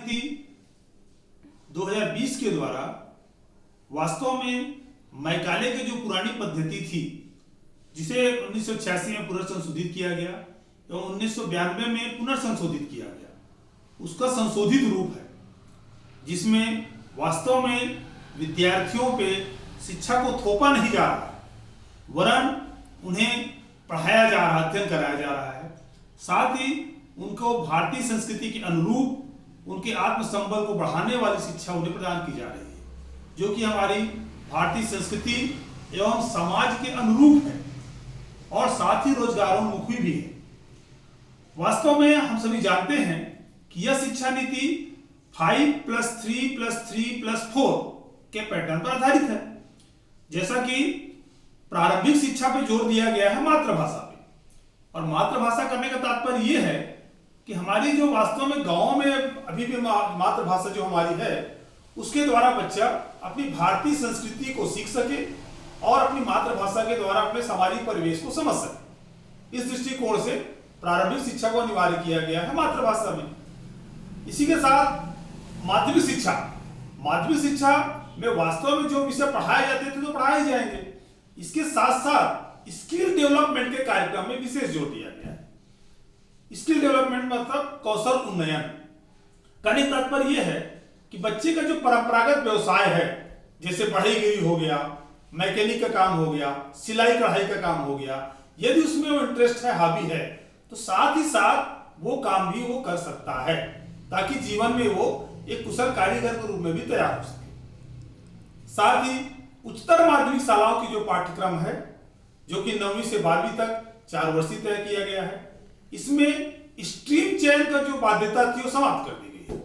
नीति 2020 के द्वारा वास्तव में मैकाले की जो पुरानी पद्धति थी, जिसे 1986 में पुनर्संशोधित किया गया एवं 1992 में पुनर्संशोधित किया गया, उसका संशोधित रूप है, जिसमें वास्तव में विद्यार्थियों पे शिक्षा को थोपा नहीं जा रहा है, वरन उन्हें पढ़ाया जा रहा, अध्ययन कराया जा रहा है। साथ ही उनको भारतीय संस्कृति के अनुरूप उनके आत्मसंबल को बढ़ाने वाली शिक्षा उन्हें प्रदान की जा रही है, जो कि हमारी भारतीय संस्कृति एवं समाज के अनुरूप है और साथ ही रोजगारोन्मुखी भी है। वास्तव में हम सभी जानते हैं कि यह शिक्षा नीति 5+3+3+4 के पैटर्न पर आधारित है। जैसा कि प्रारंभिक शिक्षा पे जोर दिया गया है मातृभाषा पे, और मातृभाषा करने का तात्पर्य यह है कि हमारी जो वास्तव में गांवों में अभी भी मातृभाषा जो हमारी है, उसके द्वारा बच्चा अपनी भारतीय संस्कृति को सीख सके और अपनी मातृभाषा के द्वारा अपने सामाजिक परिवेश को समझ सके। इस दृष्टिकोण से प्रारंभिक शिक्षा को अनिवार्य किया गया है मातृभाषा में। इसी के साथ माध्यमिक शिक्षा में वास्तव में जो विषय पढ़ाए जाते थे तो पढ़ाए जाएंगे। इसके साथ साथ स्किल डेवलपमेंट के कार्यक्रम में विशेष जोर दिया गया है। स्किल डेवलपमेंट मतलब कौशल उन्नयन। कहने का तात्पर्य यह है कि बच्चे का जो परंपरागत व्यवसाय है, जैसे बढ़ईगिरी हो गया, मैकेनिक का काम हो गया, सिलाई कढ़ाई का काम हो गया, यदि उसमें वो इंटरेस्ट है, हॉबी है, तो साथ ही साथ वो काम भी वो कर सकता है, ताकि जीवन में वो एक कुशल कारीगर के रूप में भी तैयार हो सके। साथ ही उच्चतर माध्यमिक शालाओं की जो पाठ्यक्रम है, जो कि 9वीं से 12वीं तक 4 वर्षीय तय किया गया है, इसमें स्ट्रीम चयन का जो बाध्यता थी वो समाप्त कर दी गई है।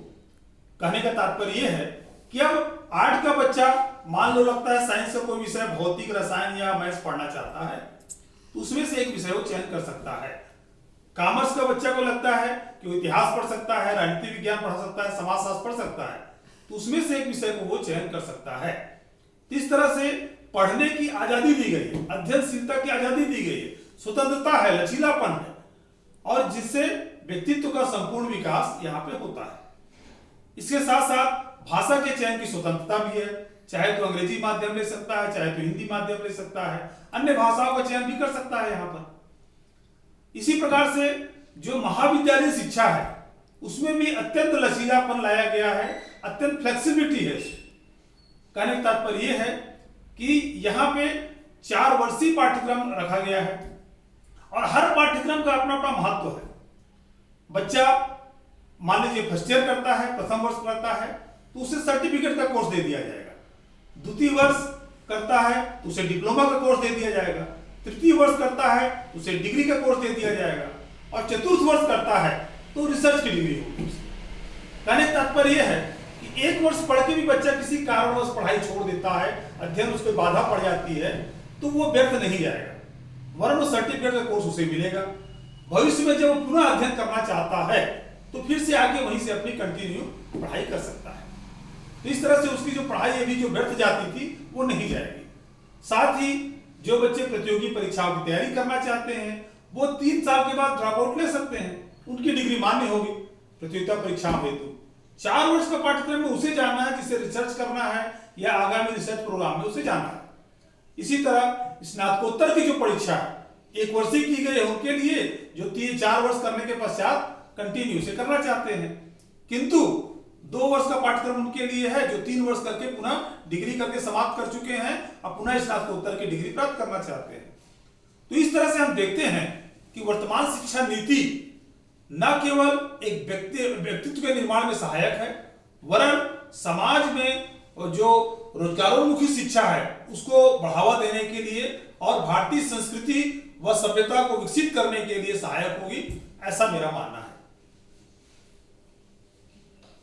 कहने का तात्पर्य यह है कि अब आर्ट का बच्चा मान लो लगता है साइंस का कोई विषय, भौतिक, रसायन या मैथ्स पढ़ना चाहता है, तो उसमें से एक विषय वो चयन कर सकता है। कॉमर्स का बच्चा को लगता है कि वो इतिहास पढ़ सकता है, राजनीति विज्ञान पढ़ सकता है, समाजशास्त्र पढ़ सकता है, तो उसमें से एक विषय को वो चयन कर सकता है। इस तरह से पढ़ने की आजादी दी गई है, अध्ययनशीलता की आजादी दी गई है, स्वतंत्रता है, लचीलापन है, और जिससे व्यक्तित्व का संपूर्ण विकास यहाँ पे होता है। इसके साथ साथ भाषा के चयन की स्वतंत्रता भी है, चाहे तो अंग्रेजी माध्यम ले सकता है, चाहे तो हिंदी माध्यम ले सकता है, अन्य भाषाओं का चयन भी कर सकता है यहाँ पर। इसी प्रकार से जो महाविद्यालयीन शिक्षा है, उसमें भी अत्यंत लचीलापन लाया गया है, अत्यंत फ्लेक्सिबिलिटी है। कहने का तात्पर्य यह है कि यहाँ पे 4 वर्षीय पाठ्यक्रम रखा गया है और हर पाठ्यक्रम का अपना अपना महत्व है। बच्चा मान लीजिए फर्स्ट ईयर करता है, प्रथम वर्ष करता है, तो उसे सर्टिफिकेट का कोर्स दे दिया जाएगा। द्वितीय वर्ष करता है तो उसे डिप्लोमा का कोर्स दे दिया जाएगा। तृतीय वर्ष करता है तो उसे डिग्री का कोर्स दे दिया जाएगा, और चतुर्थ वर्ष करता है तो रिसर्च की डिग्री होगी। कहने का तात्पर्य यह है कि 1 वर्ष पढ़ के भी बच्चा किसी कारणवश पढ़ाई छोड़ देता है, अध्ययन उसको बाधा पड़ जाती है, तो वो व्यर्थ नहीं जाएगा, वरन वो सर्टिफिकेट का कोर्स उसे मिलेगा। भविष्य में जब वो पुनः अध्ययन करना चाहता है तो फिर से आगे वहीं से अपनी कंटिन्यू पढ़ाई कर सकता है। तो इस तरह से उसकी जो पढ़ाई अभी जो व्यर्थ जाती थी वो नहीं जाएगी। साथ ही जो बच्चे प्रतियोगी परीक्षाओं की तैयारी करना चाहते हैं, वो 3 साल के बाद ड्रॉप आउट ले सकते हैं, उनकी डिग्री मान्य होगी प्रतियोगिता परीक्षाओं हेतु। 4 वर्ष का पाठ्यक्रम में उसे जाना है जिसे रिसर्च करना है या आगामी रिसर्च प्रोग्राम में उसे जाना है। इसी तरह स्नातकोत्तर की जो परीक्षा है 1 वर्षीय की गई है उनके लिए, जो 3-4 वर्ष करने के पश्चात कंटिन्यू से करना चाहते हैं, किंतु 2 वर्ष का पाठ्यक्रम उनके लिए है जो 3 वर्ष करके पुनः डिग्री करके समाप्त कर चुके हैं और पुनः स्नातकोत्तर की डिग्री प्राप्त करना चाहते हैं। तो इस तरह से हम देखते हैं कि वर्तमान शिक्षा नीति न केवल एक व्यक्तित्व के निर्माण में सहायक है, वरन समाज में जो रोजगारोन्मुखी शिक्षा है उसको बढ़ावा देने के लिए और भारतीय संस्कृति व सभ्यता को विकसित करने के लिए सहायक होगी, ऐसा मेरा मानना है।